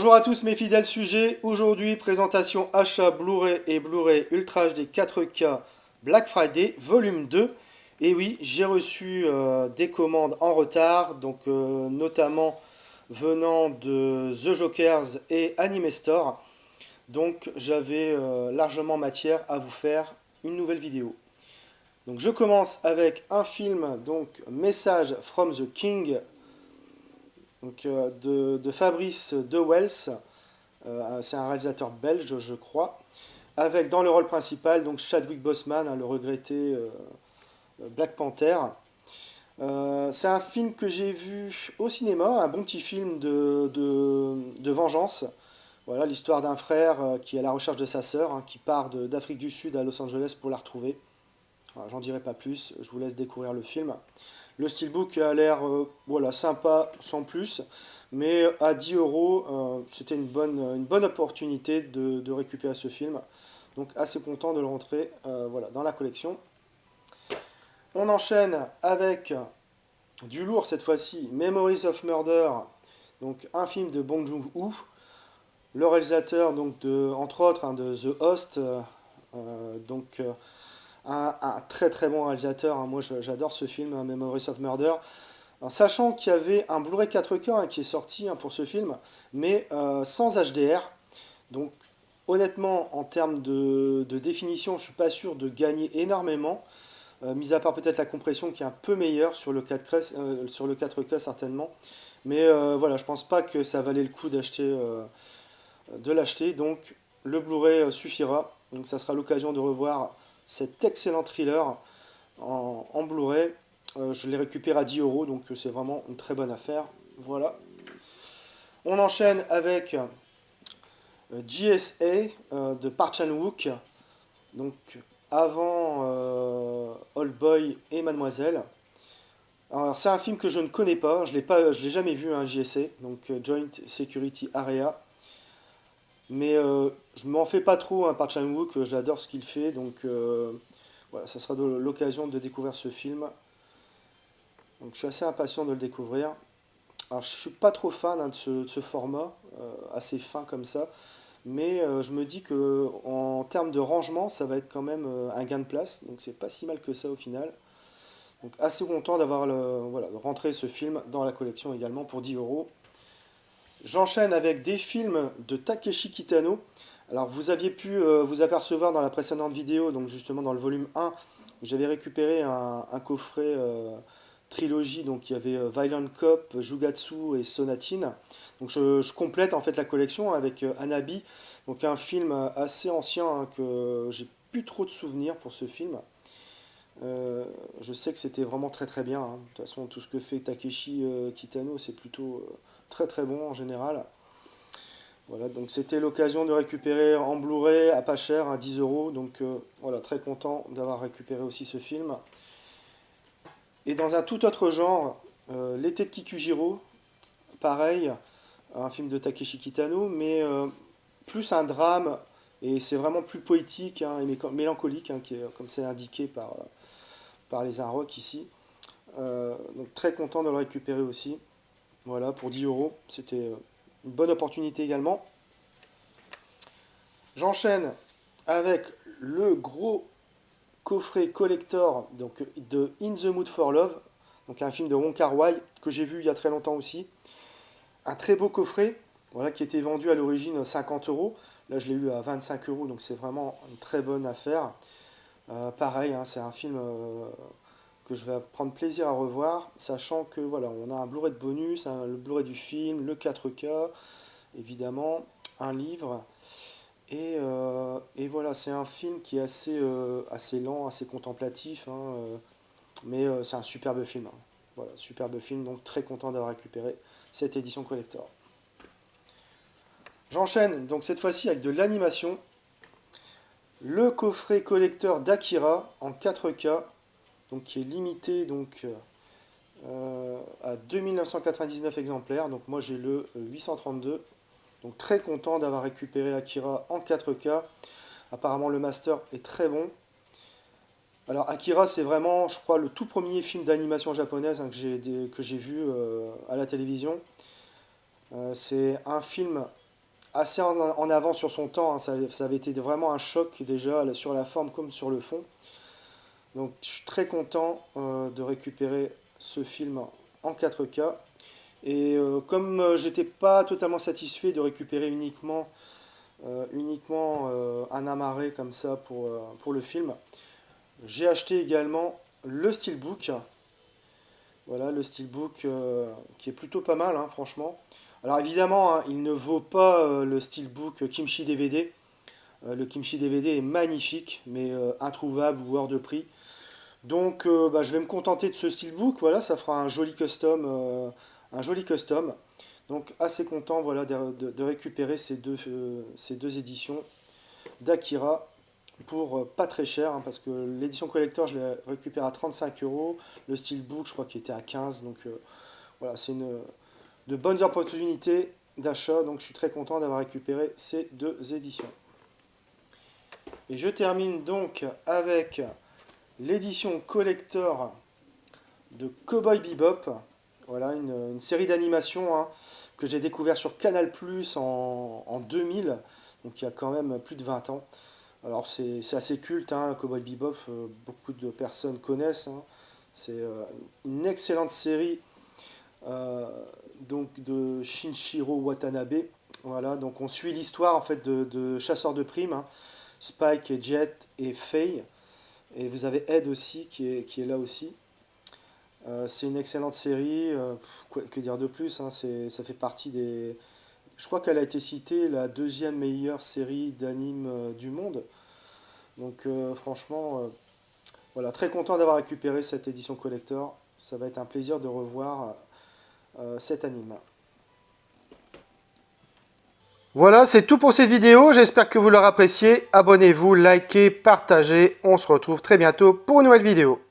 Bonjour à tous mes fidèles sujets, aujourd'hui présentation achat Blu-ray et Blu-ray Ultra HD 4K Black Friday volume 2. Et oui, j'ai reçu des commandes en retard, donc notamment venant de The Jokers et Anime Store. Donc j'avais largement matière à vous faire une nouvelle vidéo. Donc je commence avec un film, donc Message from the King, donc, de Fabrice De Wells. C'est un réalisateur belge, je crois, avec dans le rôle principal donc Chadwick Boseman, hein, le regretté Black Panther. C'est un film que j'ai vu au cinéma, un bon petit film de vengeance. Voilà, l'histoire d'un frère qui est à la recherche de sa sœur, hein, qui part d'Afrique du Sud à Los Angeles pour la retrouver. Voilà, j'en dirai pas plus, je vous laisse découvrir le film. Le steelbook a l'air voilà, sympa sans plus, mais à 10 euros, c'était une bonne opportunité de récupérer ce film. Donc assez content de le rentrer voilà, dans la collection. On enchaîne avec du lourd cette fois-ci, Memories of Murder, donc un film de Bong Joon-ho, le réalisateur donc entre autres hein, de The Host, donc un très très bon réalisateur, hein. Moi j'adore ce film, hein, Memories of Murder. Alors, sachant qu'il y avait un Blu-ray 4K hein, qui est sorti hein, pour ce film, mais sans HDR. Donc honnêtement, en termes de définition, je ne suis pas sûr de gagner énormément, mis à part peut-être la compression qui est un peu meilleure sur le 4K, sur le 4K certainement. Mais voilà, je pense pas que ça valait le coup de l'acheter. Donc le Blu-ray suffira. Donc ça sera l'occasion de revoir cet excellent thriller en Blu-ray. Je l'ai récupéré à 10 euros, donc c'est vraiment une très bonne affaire. Voilà. On enchaîne avec GSA de Park Chan-wook. Donc avant Old Boy et Mademoiselle. Alors c'est un film que je ne connais pas, je l'ai jamais vu un JSA, donc Joint Security Area. Mais je m'en fais pas trop, hein, Park Chan-wook, j'adore ce qu'il fait, donc voilà, ça sera l'occasion de découvrir ce film. Donc je suis assez impatient de le découvrir. Alors je suis pas trop fan hein, de ce format, assez fin comme ça, mais je me dis que en termes de rangement, ça va être quand même un gain de place, donc c'est pas si mal que ça au final. Donc assez content d'avoir voilà, de rentrer ce film dans la collection également pour 10 euros. J'enchaîne avec des films de Takeshi Kitano. Alors vous aviez pu vous apercevoir dans la précédente vidéo, donc justement dans le volume 1, où j'avais récupéré un coffret trilogie, donc il y avait Violent Cop, Jugatsu et Sonatine. Donc je complète en fait la collection avec Anabi, donc un film assez ancien hein, que j'ai plus trop de souvenirs pour ce film. Je sais que c'était vraiment très très bien, hein. De toute façon, tout ce que fait Takeshi Kitano, c'est plutôt très très bon en général. Voilà, donc c'était l'occasion de récupérer en Blu-ray à pas cher, à 10 euros. Donc voilà, très content d'avoir récupéré aussi ce film. Et dans un tout autre genre, L'été de Kikujiro, pareil, un film de Takeshi Kitano, mais plus un drame, et c'est vraiment plus poétique hein, et mélancolique, hein, comme c'est indiqué par les Inrocks ici. Donc très content de le récupérer aussi. Voilà, pour 10 euros, c'était une bonne opportunité également. J'enchaîne avec le gros coffret collector donc, de In the Mood for Love, donc un film de Wong Kar-wai que j'ai vu il y a très longtemps aussi. Un très beau coffret, voilà, qui était vendu à l'origine 50 euros. Là, je l'ai eu à 25 euros, donc c'est vraiment une très bonne affaire. Pareil, hein, c'est un film que je vais prendre plaisir à revoir, sachant que voilà, on a un Blu-ray de bonus, le Blu-ray du film, le 4K, évidemment, un livre. Et voilà, c'est un film qui est assez lent, assez contemplatif, hein, mais c'est un superbe film, hein. Voilà, superbe film, donc très content d'avoir récupéré cette édition collector. J'enchaîne donc cette fois-ci avec de l'animation. Le coffret collector d'Akira en 4K, donc qui est limité donc, à 2999 exemplaires. Donc moi j'ai le 832. Donc très content d'avoir récupéré Akira en 4K. Apparemment le master est très bon. Alors Akira c'est vraiment je crois le tout premier film d'animation japonaise hein, que j'ai vu à la télévision. C'est un film assez en avance sur son temps, hein. Ça avait été vraiment un choc déjà sur la forme comme sur le fond. Donc je suis très content de récupérer ce film en 4K. Et comme j'étais pas totalement satisfait de récupérer uniquement un amarré comme ça pour le film, j'ai acheté également le steelbook. Voilà, le steelbook qui est plutôt pas mal, hein, franchement. Alors évidemment, hein, il ne vaut pas le steelbook Kimchi DVD. Le Kimchi DVD est magnifique, mais introuvable ou hors de prix. Donc bah, je vais me contenter de ce steelbook. Voilà, ça fera un joli custom. Donc assez content voilà, de récupérer ces deux éditions d'Akira pour pas très cher, hein, parce que l'édition collector je l'ai récupéré à 35 euros, le steelbook je crois qu'il était à 15, donc voilà, c'est de bonnes opportunités d'achat, donc je suis très content d'avoir récupéré ces deux éditions. Et je termine donc avec l'édition collector de Cowboy Bebop. Voilà, une série d'animation, hein, que j'ai découvert sur Canal+ en 2000, donc il y a quand même plus de 20 ans. Alors c'est assez culte, hein, Cowboy Bebop, beaucoup de personnes connaissent, hein. C'est une excellente série euh, donc de Shinichiro Watanabe. Voilà, donc on suit l'histoire en fait de chasseurs de primes, hein, Spike et Jet et Faye. Et vous avez Ed aussi qui est là aussi. C'est une excellente série. Que dire de plus, hein, ça fait partie des. Je crois qu'elle a été citée la deuxième meilleure série d'anime du monde. Donc franchement, voilà, très content d'avoir récupéré cette édition collector. Ça va être un plaisir de revoir cet anime. Voilà, c'est tout pour cette vidéo. J'espère que vous l'aurez apprécié. Abonnez-vous, likez, partagez. On se retrouve très bientôt pour une nouvelle vidéo.